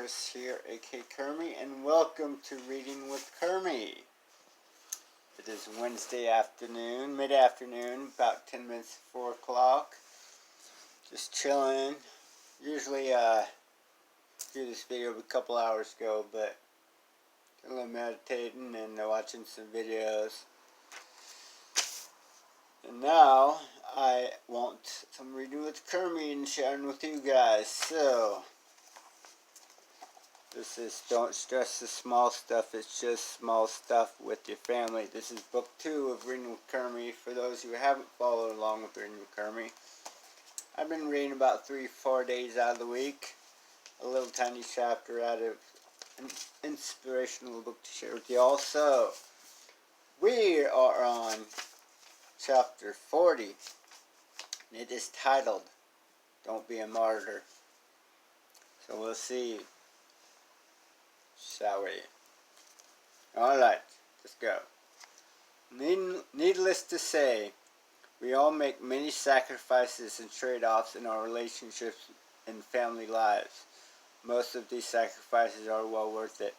Chris here, aka Kermie, and welcome to Reading with Kermie. It is Wednesday afternoon, mid-afternoon, about 10 minutes before 4 o'clock. Just chilling. Usually do this video a couple hours ago, but a little meditating and watching some videos. And now I want some Reading with Kermie and sharing with you guys. So this is Don't Stress the Small Stuff, it's just small stuff with your family. This is book 2 of Reading with Kermie. For those who haven't followed along with Reading with Kermie, I've been reading about 3-4 days out of the week. A little tiny chapter out of an inspirational book to share with you all. So, we are on chapter 40. And it is titled, Don't Be a Martyr. So we'll see. Shall we? Alright, let's go. Needless to say, we all make many sacrifices and trade-offs in our relationships and family lives. Most of these sacrifices are well worth it.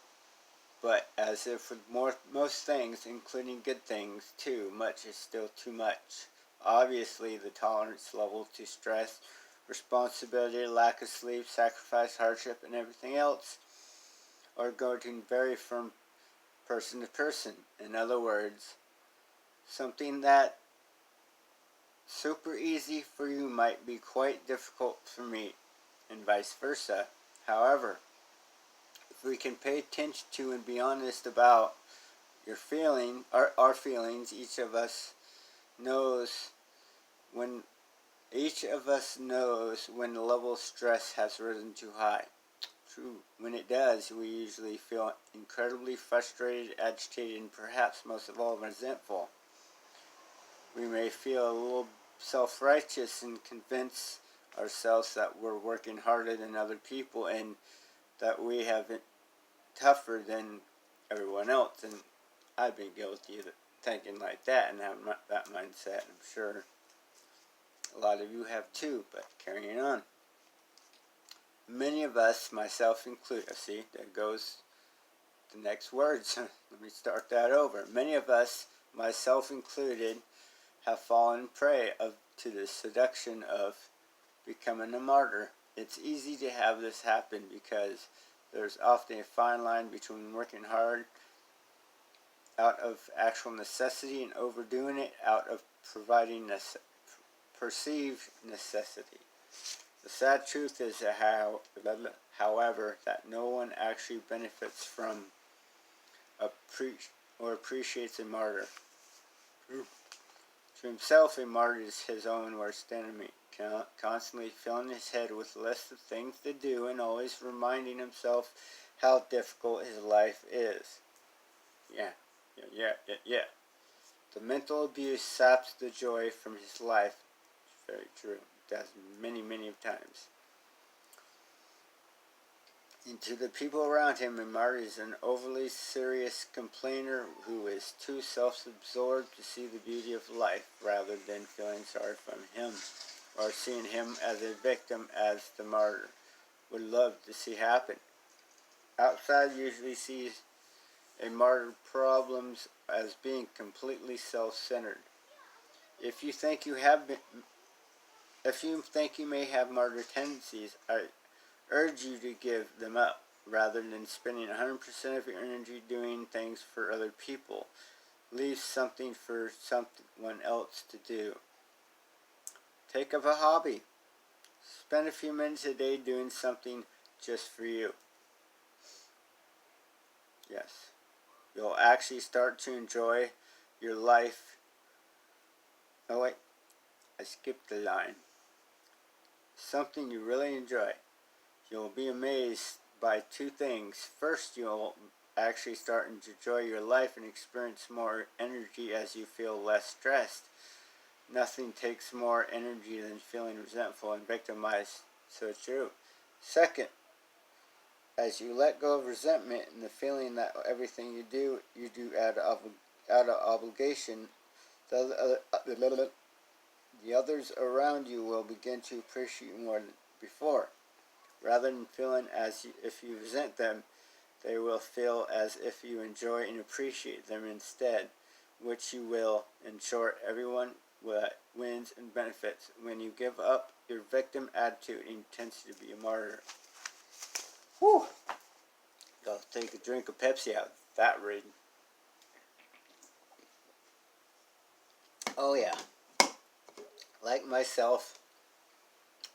But as if with most things, including good things too, much is still too much. Obviously, the tolerance level to stress, responsibility, lack of sleep, sacrifice, hardship, and everything else are going to vary from person to person. In other words, something that super easy for you might be quite difficult for me, and vice versa. However, if we can pay attention to and be honest about our feelings, each of us knows when the level of stress has risen too high. True. When it does, we usually feel incredibly frustrated, agitated, and perhaps most of all resentful. We may feel a little self-righteous and convince ourselves that we're working harder than other people and that we have it tougher than everyone else. And I've been guilty of thinking like that and having that mindset. I'm sure a lot of you have too, but carrying on. Many of us, myself included, see, there goes the next words. Let me start that over. Many of us, myself included, have fallen prey to the seduction of becoming a martyr. It's easy to have this happen because there's often a fine line between working hard out of actual necessity and overdoing it out of providing perceived necessity. The sad truth is, however, that no one actually benefits from or appreciates a martyr. To himself, a martyr is his own worst enemy, constantly filling his head with lists of things to do and always reminding himself how difficult his life is. Yeah. The mental abuse saps the joy from his life. It's very true. It does many times. And to the people around him, a martyr is an overly serious complainer who is too self-absorbed to see the beauty of life rather than feeling sorry for him or seeing him as a victim as the martyr would love to see happen. Outside usually sees a martyr problems as being completely self-centered. If you think you may have martyr tendencies, I urge you to give them up, rather than spending 100% of your energy doing things for other people. Leave something for someone else to do. Take up a hobby. Spend a few minutes a day doing something just for you. Yes. You'll actually start to enjoy your life. Oh wait, I skipped the line. Something you really enjoy. You'll be amazed by two things. First, you'll actually start to enjoy your life and experience more energy as you feel less stressed. Nothing takes more energy than feeling resentful and victimized. So true. Second, as you let go of resentment and the feeling that everything you do out of obligation, the others around you will begin to appreciate you more than before. Rather than feeling as if you resent them, they will feel as if you enjoy and appreciate them instead, which you will. In short, everyone wins and benefits. When you give up your victim attitude, it intends to be a martyr. Whew! Gotta take a drink of Pepsi out that reading. Oh yeah. Like myself,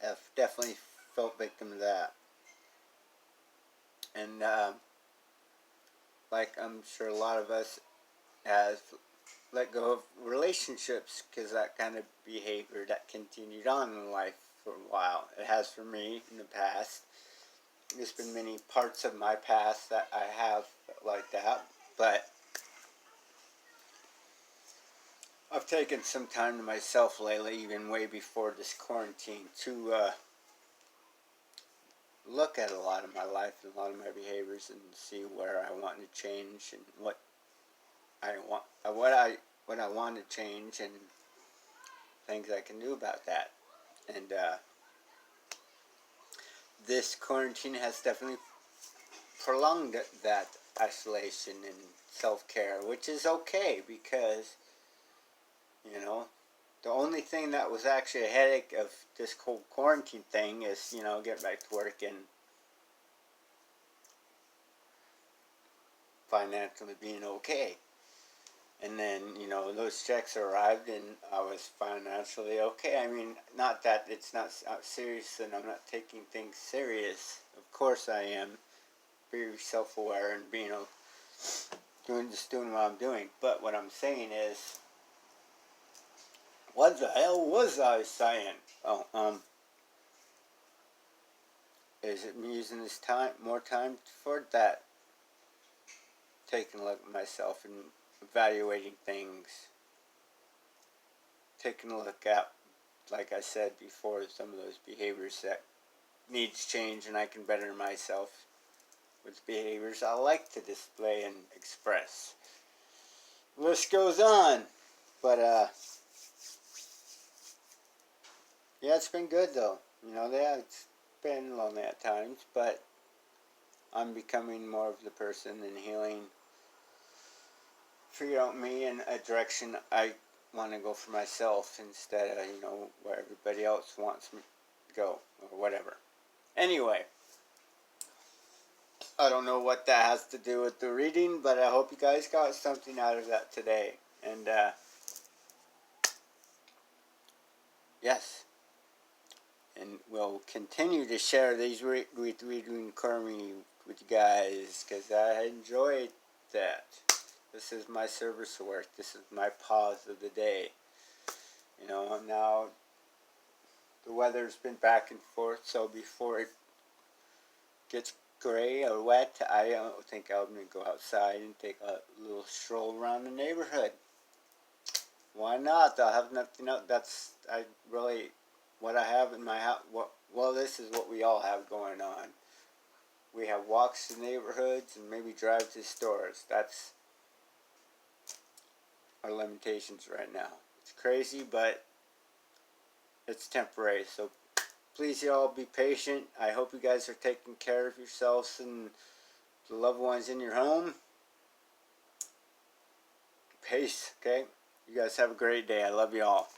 I've definitely felt victim of that. And like I'm sure a lot of us have let go of relationships because that kind of behavior that continued on in life for a while. It has for me in the past. There's been many parts of my past that I have like that, but I've taken some time to myself lately, even way before this quarantine, to look at a lot of my life and a lot of my behaviors and see where I want to change and what I want to change and things I can do about that. And this quarantine has definitely prolonged that isolation and self-care, which is okay because, you know, the only thing that was actually a headache of this whole quarantine thing is, you know, getting back to work and financially being okay. And then, you know, those checks arrived and I was financially okay. I mean, not that it's not serious and I'm not taking things serious. Of course I am. Very self-aware and being doing what I'm doing. But what I'm saying is, what the hell was I saying? Is it me using this more time for that? Taking a look at myself and evaluating things. Taking a look at, like I said before, some of those behaviors that needs change and I can better myself with behaviors I like to display and express. The list goes on. But, yeah, it's been good though. You know, yeah, it's been lonely at times, but I'm becoming more of the person and healing, figure out me in a direction I want to go for myself instead of, you know, where everybody else wants me to go or whatever. Anyway, I don't know what that has to do with the reading, but I hope you guys got something out of that today. And, yes. And we'll continue to share these reading kermie with you guys because I enjoyed that. This is my service work. This is my pause of the day. You know, now the weather's been back and forth, so before it gets gray or wet, I don't think I'm going to go outside and take a little stroll around the neighborhood. Why not? I'll have nothing else. That's what I have in my house. Well, this is what we all have going on. We have walks to neighborhoods and maybe drive to stores. That's our limitations right now. It's crazy, but it's temporary. So please, y'all, be patient. I hope you guys are taking care of yourselves and the loved ones in your home. Peace, okay? You guys have a great day. I love you all.